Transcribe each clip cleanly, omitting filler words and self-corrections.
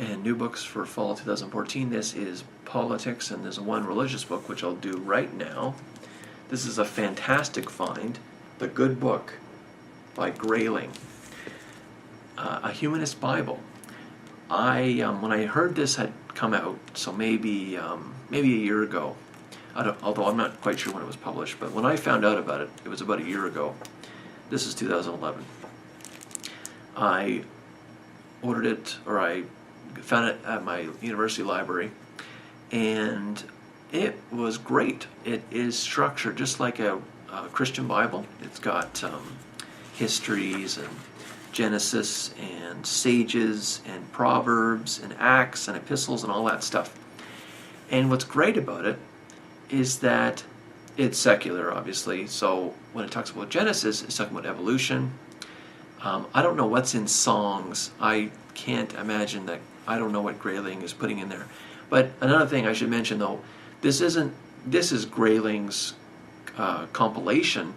And new books for fall 2014, this is politics, and there's one religious book, which I'll do right now. This is a fantastic find, The Good Book by Grayling, a humanist Bible. When I heard this had come out, so maybe a year ago, although I'm not quite sure when it was published, but when I found out about it, it was about a year ago. This is 2011. I ordered it, or I found it at my university library, and it was great. It is structured just like a Christian Bible. It's got histories and Genesis and sages and Proverbs and Acts and epistles and all that stuff. And what's great about it is that it's secular, obviously. So when it talks about Genesis, it's talking about evolution. I don't know what's in songs. I can't imagine that. I don't know what Grayling is putting in there. But another thing I should mention, though, this is Grayling's compilation,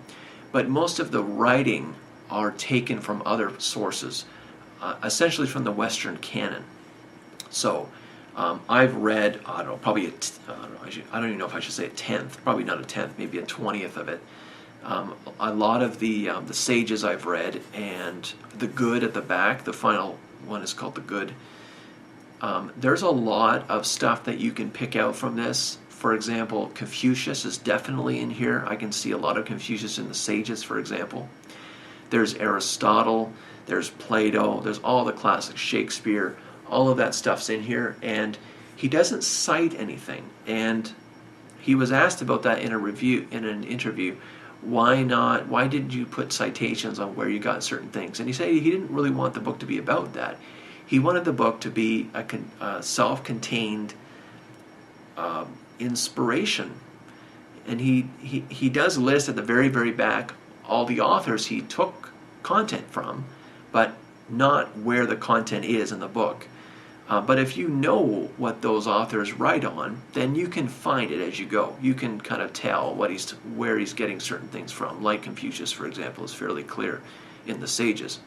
but most of the writing are taken from other sources, essentially from the Western canon. So I've read, I don't know, probably I don't even know if I should say a tenth, probably not a tenth, maybe a 20th of it. A lot of the sages I've read, and the good at the back, the final one is called The Good. There's a lot of stuff that you can pick out from this. For example, Confucius is definitely in here. I can see a lot of Confucius in the sages, for example. There's Aristotle, there's Plato, there's all the classics, Shakespeare, all of that stuff's in here, and he doesn't cite anything. And he was asked about that in an interview. Why not? Why did you put citations on where you got certain things? And he said he didn't really want the book to be about that. He wanted the book to be a self-contained inspiration. And he does list at the very, very back all the authors he took content from, but not where the content is in the book. But if you know what those authors write on, then you can find it as you go. You can kind of tell where he's getting certain things from. Like Confucius, for example, is fairly clear in the sages.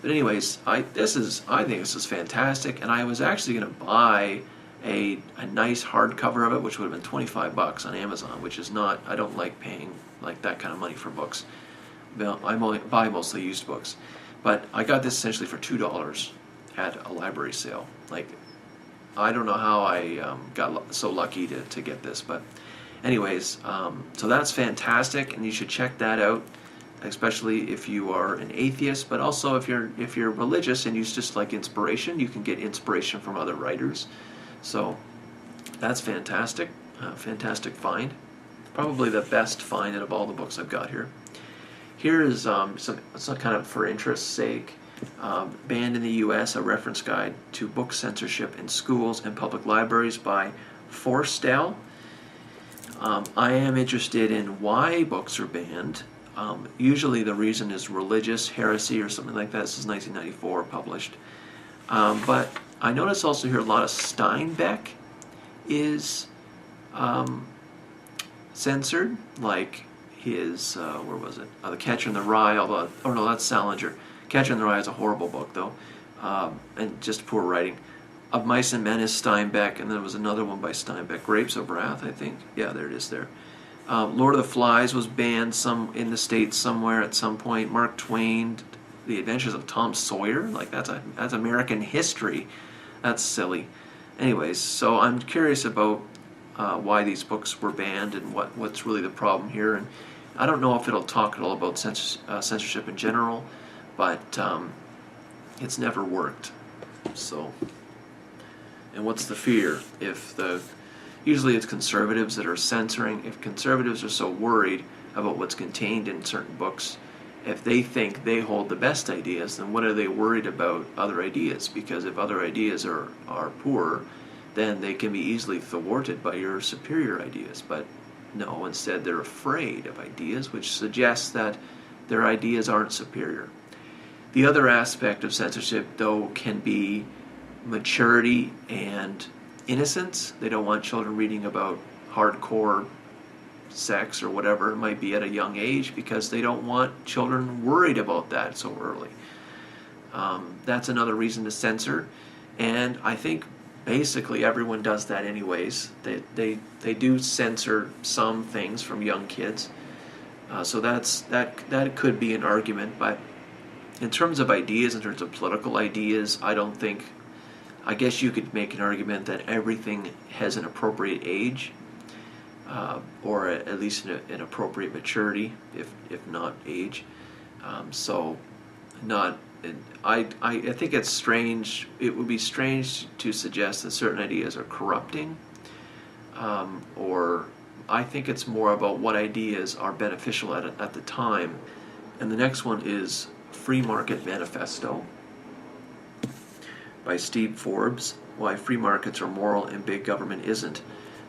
But anyways, I think this is fantastic, and I was actually going to buy a nice hardcover of it, which would have been $25 on Amazon, which is not. I don't like paying like that kind of money for books. I buy mostly used books, but I got this essentially for $2 at a library sale. Like, I don't know how I got so lucky to get this, but anyways, so that's fantastic, and you should check that out, especially if you are an atheist, but also if you're religious and you just like inspiration. You can get inspiration from other writers. So that's fantastic. Fantastic find. Probably the best find out of all the books I've got here. Here is some kind of for interest's sake. Banned in the U.S., a reference guide to book censorship in schools and public libraries by Foerstel. I am interested in why books are banned. Usually the reason is religious heresy or something like that. This is 1994 published. But I notice also here a lot of Steinbeck is censored, like his, where was it? The Catcher in the Rye, although, oh no, that's Salinger. Catcher in the Rye is a horrible book, though, and just poor writing. Of Mice and Men is Steinbeck, and there was another one by Steinbeck, Grapes of Wrath, I think. Yeah, there it is there. Lord of the Flies was banned in the States somewhere at some point. Mark Twain, The Adventures of Tom Sawyer, like that's American history. That's silly. Anyways, so I'm curious about why these books were banned and what's really the problem here. And I don't know if it'll talk at all about censorship in general, but it's never worked. So, and what's the fear? Usually it's conservatives that are censoring. If conservatives are so worried about what's contained in certain books, if they think they hold the best ideas, then what are they worried about other ideas? Because if other ideas are poor, then they can be easily thwarted by your superior ideas. But no, instead they're afraid of ideas, which suggests that their ideas aren't superior. The other aspect of censorship, though, can be maturity and innocence. They don't want children reading about hardcore sex or whatever it might be at a young age, because they don't want children worried about that so early. That's another reason to censor. And I think basically everyone does that anyways. They do censor some things from young kids. So that could be an argument, but in terms of ideas, in terms of political ideas, I guess you could make an argument that everything has an appropriate age, or at least an appropriate maturity, if not age. So, not. I think it's strange. It would be strange to suggest that certain ideas are corrupting, or I think it's more about what ideas are beneficial at the time. And the next one is Free Market Manifesto by Steve Forbes, Why Free Markets Are Moral and Big Government Isn't.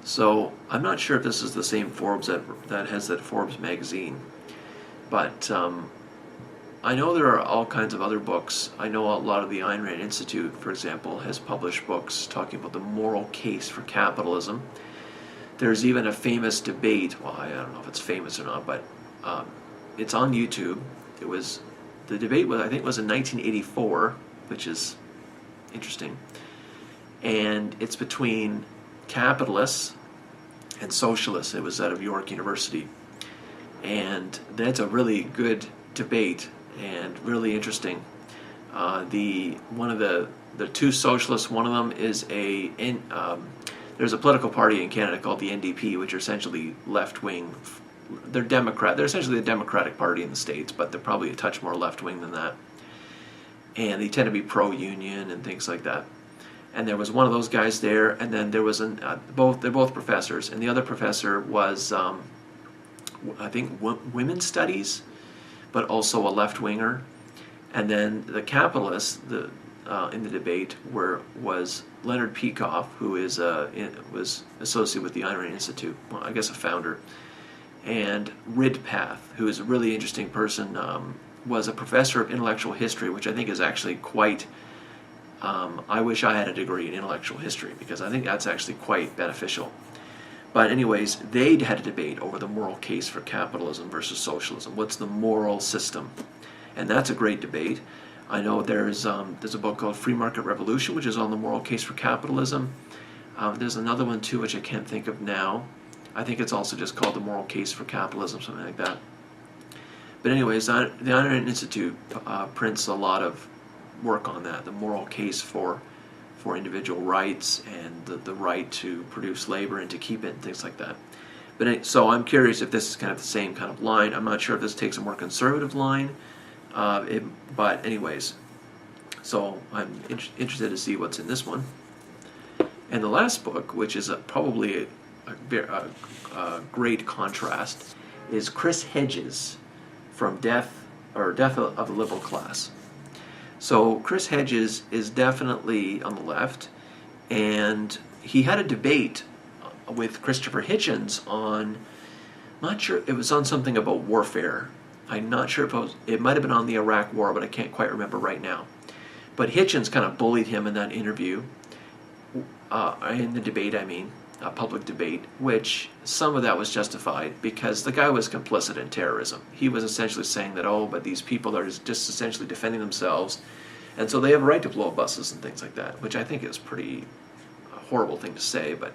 So I'm not sure if this is the same Forbes that has that Forbes magazine, but I know there are all kinds of other books. I know a lot of the Ayn Rand Institute, for example, has published books talking about the moral case for capitalism. There's even a famous debate, well, I don't know if it's famous or not, but it's on YouTube. The debate was, I think it was in 1984, which is interesting. And it's between capitalists and socialists. It was out of York University. And that's a really good debate and really interesting. One of the two socialists, one of them is there's a political party in Canada called the NDP, which are essentially left-wing. They're Democrat. They're essentially the Democratic Party in the States, but they're probably a touch more left-wing than that. And they tend to be pro-union and things like that. And there was one of those guys there, and then there was they're both professors, and the other professor was, I think, women's studies, but also a left-winger. And then the capitalists, in the debate was Leonard Peikoff, who was associated with the Ayn Rand Institute, well, I guess a founder, and Ridpath, who is a really interesting person, was a professor of intellectual history, which I think is actually quite. I wish I had a degree in intellectual history, because I think that's actually quite beneficial. But anyways, they had a debate over the moral case for capitalism versus socialism. What's the moral system? And that's a great debate. I know there's a book called Free Market Revolution, which is on the moral case for capitalism. There's another one too, which I can't think of now. I think it's also just called The Moral Case for Capitalism, something like that. But anyways, the Ayn Rand Institute prints a lot of work on that, the moral case for individual rights and the right to produce labor and to keep it and things like that. But so I'm curious if this is kind of the same kind of line. I'm not sure if this takes a more conservative line, but anyways, so I'm interested to see what's in this one. And the last book, which is probably a great contrast, is Chris Hedges, From Death of the Liberal Class. So Chris Hedges is definitely on the left, and he had a debate with Christopher Hitchens on, I'm not sure, it was on something about warfare. I'm not sure if it might have been on the Iraq War, but I can't quite remember right now. But Hitchens kind of bullied him in that interview, in the debate, a public debate, which some of that was justified because the guy was complicit in terrorism. He was essentially saying that, but these people are just essentially defending themselves, and so they have a right to blow up buses and things like that, which I think is pretty horrible thing to say, but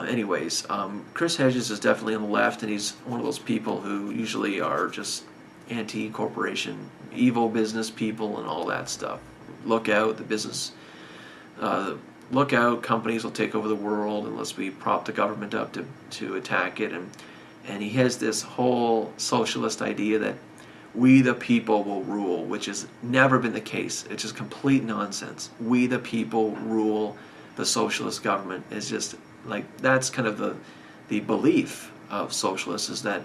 anyways, Chris Hedges is definitely on the left, and he's one of those people who usually are just anti-corporation, evil business people and all that stuff. Look out, look out, companies will take over the world unless we prop the government up to attack it. And he has this whole socialist idea that we the people will rule, which has never been the case. It's just complete nonsense. We the people rule the socialist government. Is just like, that's kind of the belief of socialists, is that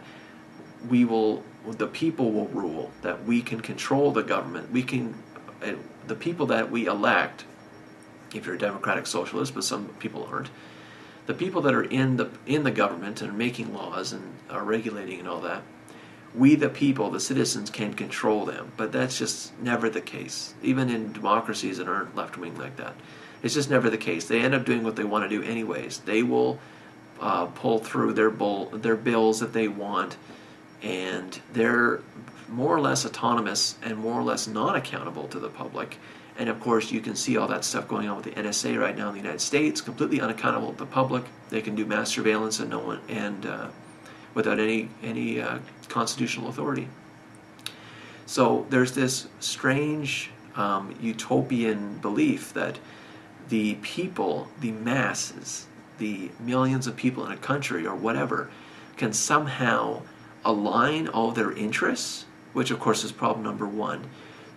the people will rule, that we can control the government. The people that we elect, if you're a democratic socialist, but some people aren't, the people that are in the government and are making laws and are regulating and all that, we the people, the citizens, can control them. But that's just never the case. Even in democracies that aren't left-wing like that, it's just never the case. They end up doing what they want to do anyways. They will pull through their bills that they want, and they're more or less autonomous and more or less not accountable to the public. And of course, you can see all that stuff going on with the NSA right now in the United States, completely unaccountable to the public. They can do mass surveillance and no one, and without any constitutional authority. So there's this strange utopian belief that the people, the masses, the millions of people in a country or whatever, can somehow align all their interests, which of course is problem number one,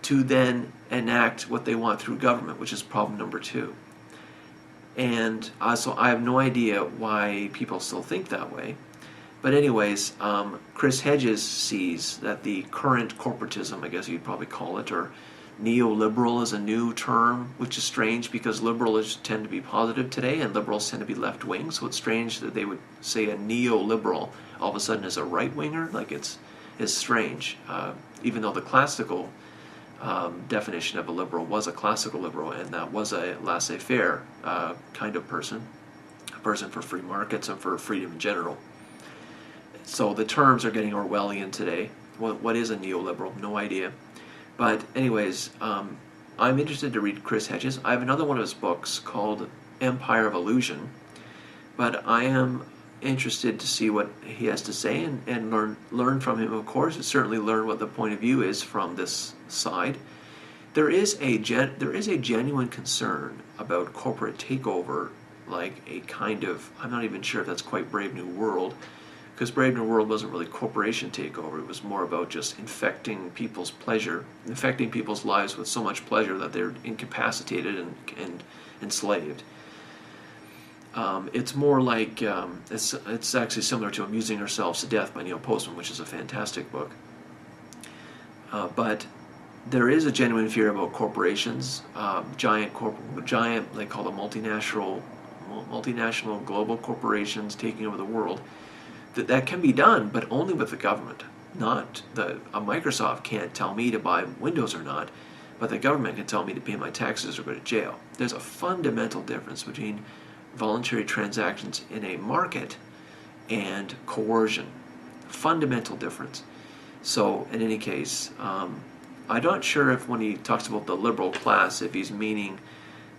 to then enact what they want through government, which is problem number two. And so I have no idea why people still think that way. But anyways, Chris Hedges sees that the current corporatism, I guess you'd probably call it, or neoliberal is a new term, which is strange because liberals tend to be positive today and liberals tend to be left-wing. So it's strange that they would say a neoliberal all of a sudden is a right-winger. Like it's strange, even though the classical definition of a liberal was a classical liberal, and that was a laissez-faire kind of person, a person for free markets and for freedom in general. So the terms are getting Orwellian today. What is a neoliberal? No idea. But anyways, I'm interested to read Chris Hedges. I have another one of his books called Empire of Illusion, but I am interested to see what he has to say and learn from him, of course, and certainly learn what the point of view is from this side. There is a genuine concern about corporate takeover, like a kind of, I'm not even sure if that's quite Brave New World, because Brave New World wasn't really corporation takeover. It was more about just infecting people's pleasure, infecting people's lives with so much pleasure that they're incapacitated and enslaved. It's more like, it's actually similar to Amusing Ourselves to Death by Neil Postman, which is a fantastic book. But there is a genuine fear about corporations, giant, they call them multinational global corporations taking over the world. That can be done, but only with the government. Not a Microsoft can't tell me to buy Windows or not, but the government can tell me to pay my taxes or go to jail. There's a fundamental difference between voluntary transactions in a market and coercion. Fundamental difference. So in any case, I'm not sure if when he talks about the liberal class, if he's meaning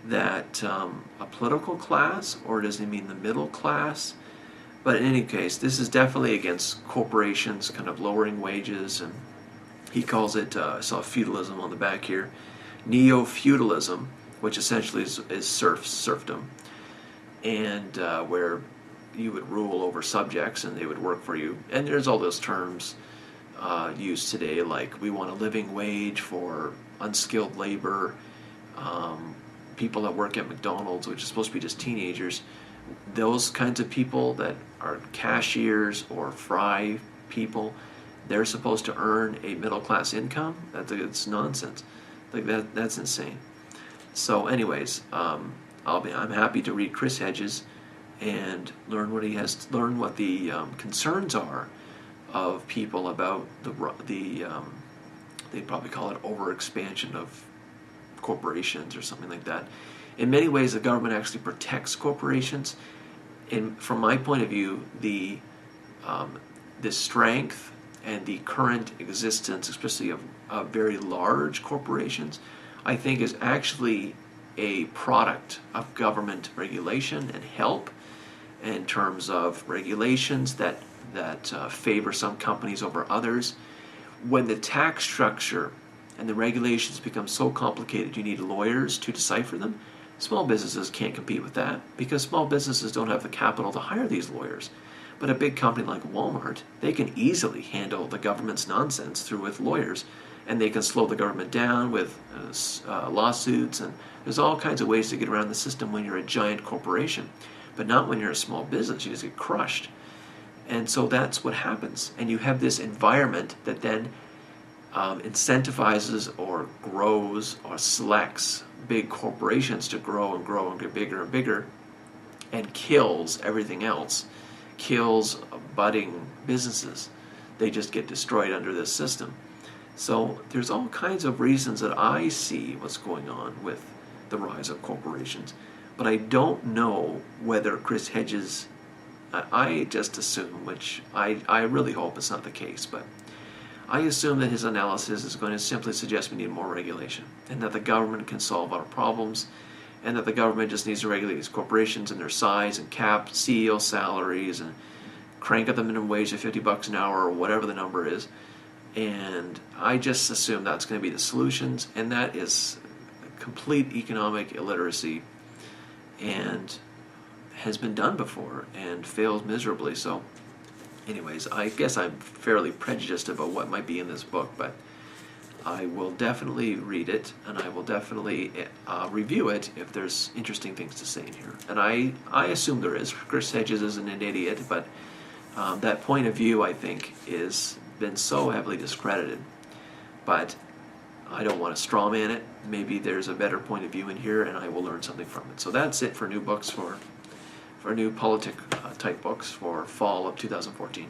that a political class, or does he mean the middle class? But in any case, this is definitely against corporations kind of lowering wages, and he calls it, I saw feudalism on the back here, neo-feudalism, which essentially is serfdom, and where you would rule over subjects and they would work for you. And there's all those terms used today, like we want a living wage for unskilled labor, people that work at McDonald's, which is supposed to be just teenagers. Those kinds of people that are cashiers or fry people, they're supposed to earn a middle class income. It's nonsense. Like that's insane. So, anyways, I'm happy to read Chris Hedges and learn what he has to learn, what the concerns are of people about the they probably call it overexpansion of corporations or something like that. In many ways, the government actually protects corporations. And from my point of view, the strength and the current existence, especially of very large corporations, I think is actually a product of government regulation and help in terms of regulations that favor some companies over others. When the tax structure and the regulations become so complicated you need lawyers to decipher them, small businesses can't compete with that because small businesses don't have the capital to hire these lawyers. But a big company like Walmart, they can easily handle the government's nonsense with lawyers, and they can slow the government down with lawsuits, and there's all kinds of ways to get around the system when you're a giant corporation, but not when you're a small business. You just get crushed. And so that's what happens. And you have this environment that then incentivizes or grows or selects big corporations to grow and grow and get bigger and bigger, and kills everything else, kills budding businesses. They just get destroyed under this system. So there's all kinds of reasons that I see what's going on with the rise of corporations, but I don't know whether Chris Hedges, I just assume, which I really hope it's not the case, but I assume that his analysis is going to simply suggest we need more regulation, and that the government can solve our problems, and that the government just needs to regulate these corporations and their size and cap CEO salaries and crank up the minimum wage to $50 an hour or whatever the number is. And I just assume that's going to be the solutions, and that is complete economic illiteracy and has been done before and failed miserably. So anyways, I guess I'm fairly prejudiced about what might be in this book, but I will definitely read it, and I will definitely review it if there's interesting things to say in here. And I assume there is. Chris Hedges isn't an idiot, but that point of view, I think, is been so heavily discredited. But I don't want to straw man it. Maybe there's a better point of view in here, and I will learn something from it. So that's it for new books, for new politic type books for fall of 2014.